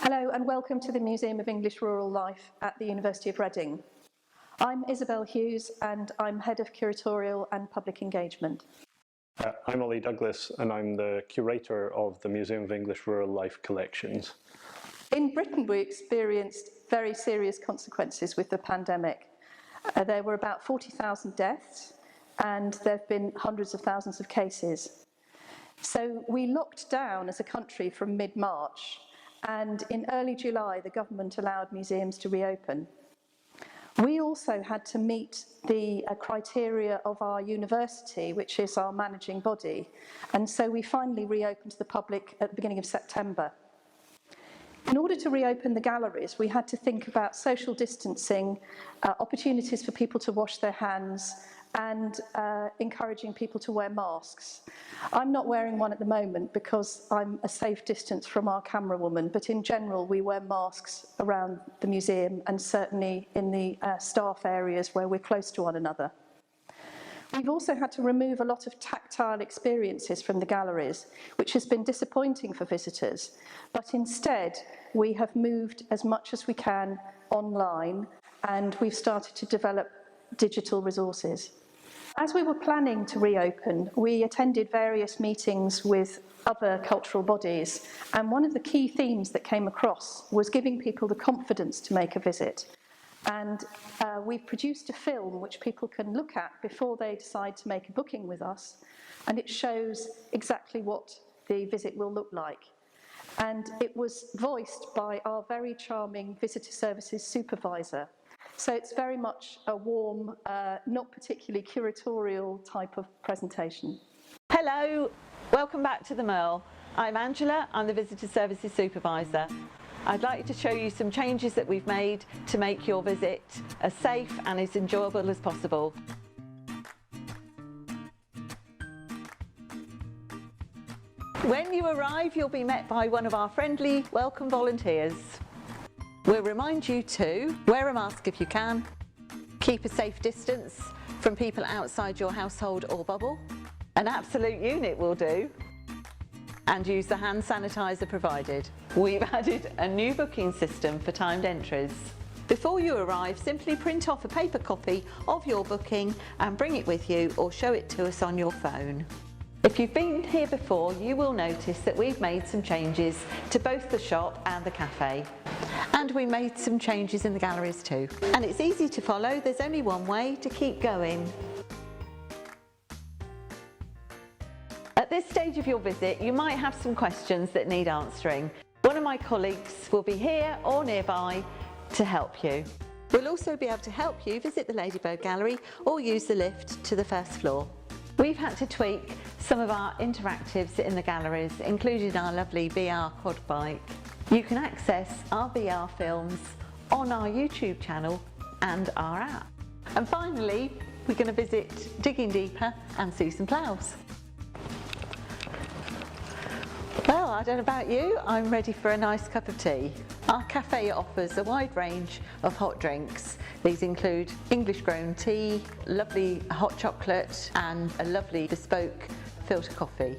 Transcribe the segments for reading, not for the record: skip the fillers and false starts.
Hello and welcome to the Museum of English Rural Life at the University of Reading. I'm Isabel Hughes and I'm Head of Curatorial and Public Engagement. I'm Ollie Douglas and I'm the Curator of the Museum of English Rural Life collections. In Britain we experienced very serious consequences with the pandemic. There were about 40,000 deaths and there have been hundreds of thousands of cases. So we locked down as a country from mid-March, and in early July the government allowed museums to reopen. We also had to meet the criteria of our university, which is our managing body, and so we finally reopened to the public at the beginning of September. In order to reopen the galleries, we had to think about social distancing, opportunities for people to wash their hands, and encouraging people to wear masks. I'm not wearing one at the moment because I'm a safe distance from our camera woman, but in general we wear masks around the museum and certainly in the staff areas where we're close to one another. We've also had to remove a lot of tactile experiences from the galleries, which has been disappointing for visitors, but instead we have moved as much as we can online and we've started to develop digital resources. As we were planning to reopen, we attended various meetings with other cultural bodies, and one of the key themes that came across was giving people the confidence to make a visit. And we've produced a film which people can look at before they decide to make a booking with us, and it shows exactly what the visit will look like. And it was voiced by our very charming visitor services supervisor. So it's very much a warm, not particularly curatorial type of presentation. Hello, welcome back to the MERL. I'm Angela, I'm the Visitor Services Supervisor. I'd like to show you some changes that we've made to make your visit as safe and as enjoyable as possible. When you arrive, you'll be met by one of our friendly welcome volunteers. We'll remind you to wear a mask if you can, keep a safe distance from people outside your household or bubble, an absolute unit will do, and use the hand sanitizer provided. We've added a new booking system for timed entries. Before you arrive, simply print off a paper copy of your booking and bring it with you or show it to us on your phone. If you've been here before, you will notice that we've made some changes to both the shop and the cafe. And we made some changes in the galleries too. And it's easy to follow, there's only one way to keep going. At this stage of your visit, you might have some questions that need answering. One of my colleagues will be here or nearby to help you. We'll also be able to help you visit the Ladybird Gallery or use the lift to the first floor. We've had to tweak some of our interactives in the galleries, including our lovely VR quad bike. You can access our VR films on our YouTube channel and our app. And finally, we're going to visit Digging Deeper and see some ploughs. Well, I don't know about you, I'm ready for a nice cup of tea. Our cafe offers a wide range of hot drinks. These include English grown tea, lovely hot chocolate and a lovely bespoke filter coffee.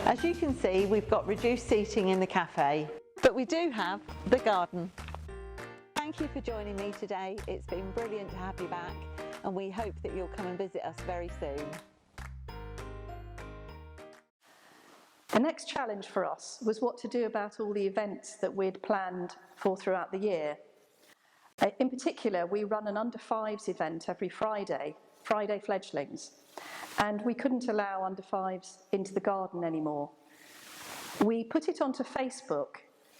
As you can see, we've got reduced seating in the cafe, but we do have the garden. Thank you for joining me today. It's been brilliant to have you back and we hope that you'll come and visit us very soon. The next challenge for us was what to do about all the events that we'd planned for throughout the year. In particular, we run an under-5s event every Friday fledglings, and we couldn't allow under-5s into the garden anymore. We put it onto Facebook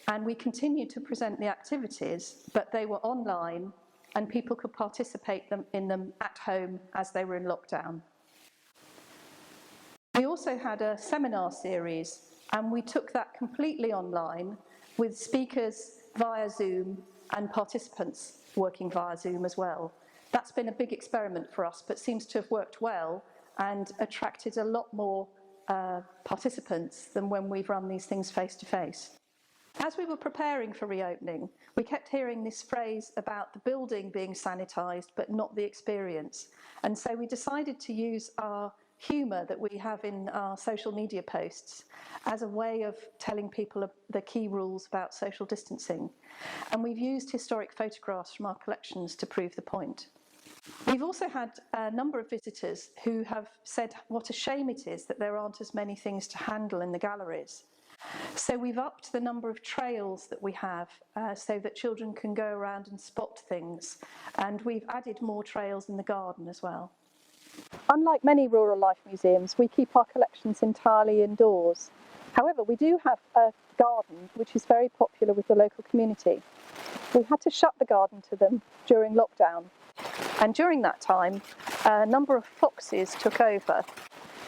and we continued to present the activities, but they were online and people could participate in them at home as they were in lockdown. We also had a seminar series and we took that completely online with speakers via Zoom and participants working via Zoom as well. That's been a big experiment for us, but seems to have worked well and attracted a lot more participants than when we've run these things face to face. As we were preparing for reopening, we kept hearing this phrase about the building being sanitised but not the experience. And so we decided to use our humour that we have in our social media posts as a way of telling people the key rules about social distancing. And we've used historic photographs from our collections to prove the point. We've also had a number of visitors who have said what a shame it is that there aren't as many things to handle in the galleries. So we've upped the number of trails that we have so that children can go around and spot things. And we've added more trails in the garden as well. Unlike many rural life museums, we keep our collections entirely indoors. However, we do have a garden which is very popular with the local community. We had to shut the garden to them during lockdown. And during that time, a number of foxes took over.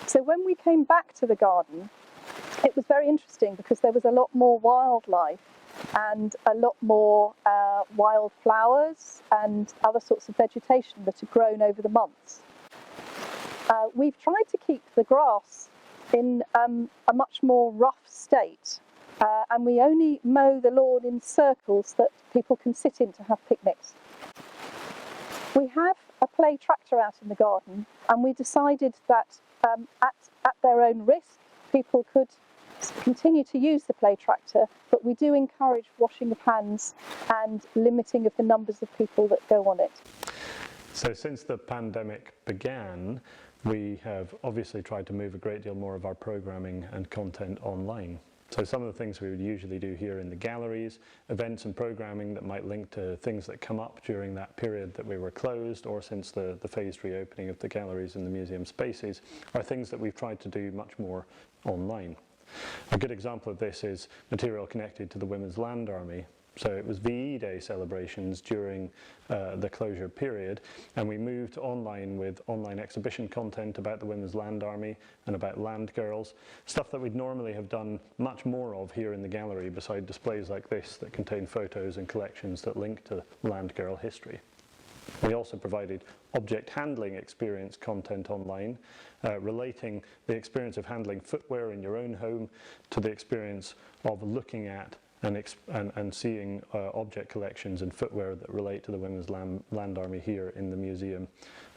So when we came back to the garden, it was very interesting because there was a lot more wildlife and a lot more wild flowers and other sorts of vegetation that had grown over the months. We've tried to keep the grass in a much more rough state, and we only mow the lawn in circles that people can sit in to have picnics. We have a play tractor out in the garden, and we decided that at their own risk, people could continue to use the play tractor, but we do encourage washing of hands and limiting of the numbers of people that go on it. So since the pandemic began, we have obviously tried to move a great deal more of our programming and content online. So some of the things we would usually do here in the galleries, events and programming that might link to things that come up during that period that we were closed, or since the phased reopening of the galleries and the museum spaces, are things that we've tried to do much more online. A good example of this is material connected to the Women's Land Army. So it was VE Day celebrations during the closure period, and we moved online with online exhibition content about the Women's Land Army and about land girls, stuff that we'd normally have done much more of here in the gallery beside displays like this that contain photos and collections that link to land girl history. We also provided object handling experience content online, relating the experience of handling footwear in your own home to the experience of looking at and seeing object collections and footwear that relate to the Women's Land Army here in the museum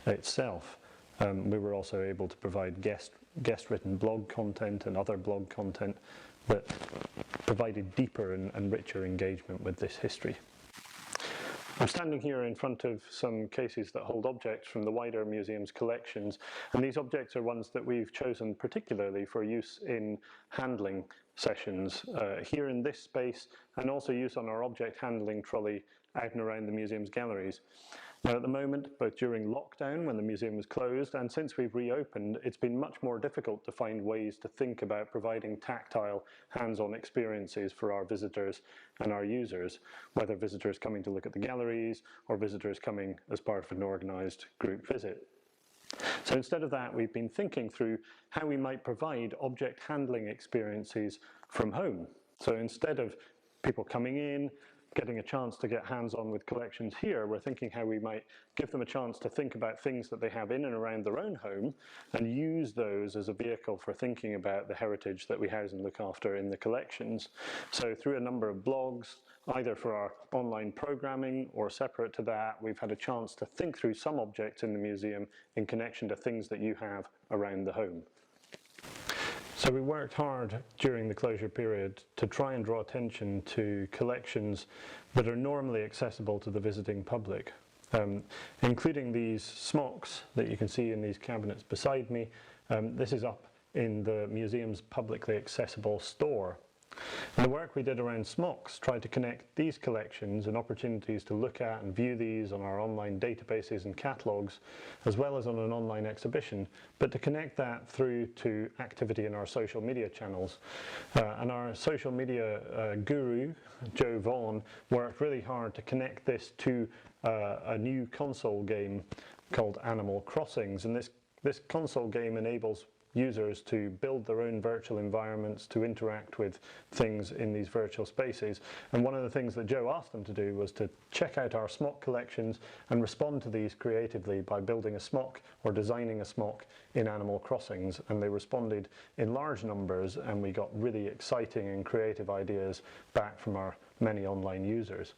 itself. We were also able to provide guest-written blog content and other blog content that provided deeper and richer engagement with this history. I'm standing here in front of some cases that hold objects from the wider museum's collections, and these objects are ones that we've chosen particularly for use in handling sessions here in this space, and also use on our object handling trolley out and around the museum's galleries. Now at the moment, both during lockdown when the museum was closed and since we've reopened, it's been much more difficult to find ways to think about providing tactile, hands-on experiences for our visitors and our users, whether visitors coming to look at the galleries or visitors coming as part of an organised group visit. So instead of that, we've been thinking through how we might provide object handling experiences from home. So instead of people coming in, getting a chance to get hands-on with collections here, we're thinking how we might give them a chance to think about things that they have in and around their own home and use those as a vehicle for thinking about the heritage that we house and look after in the collections. So through a number of blogs, either for our online programming or separate to that, we've had a chance to think through some objects in the museum in connection to things that you have around the home. So we worked hard during the closure period to try and draw attention to collections that are normally accessible to the visiting public, including these smocks that you can see in these cabinets beside me. This is up in the museum's publicly accessible store. And the work we did around smocks tried to connect these collections and opportunities to look at and view these on our online databases and catalogues, as well as on an online exhibition, but to connect that through to activity in our social media channels. And our social media guru, Joe Vaughan, worked really hard to connect this to a new console game called Animal Crossings. And this console game enables users to build their own virtual environments, to interact with things in these virtual spaces. And one of the things that Joe asked them to do was to check out our smock collections and respond to these creatively by building a smock or designing a smock in Animal Crossings. And they responded in large numbers, and we got really exciting and creative ideas back from our many online users.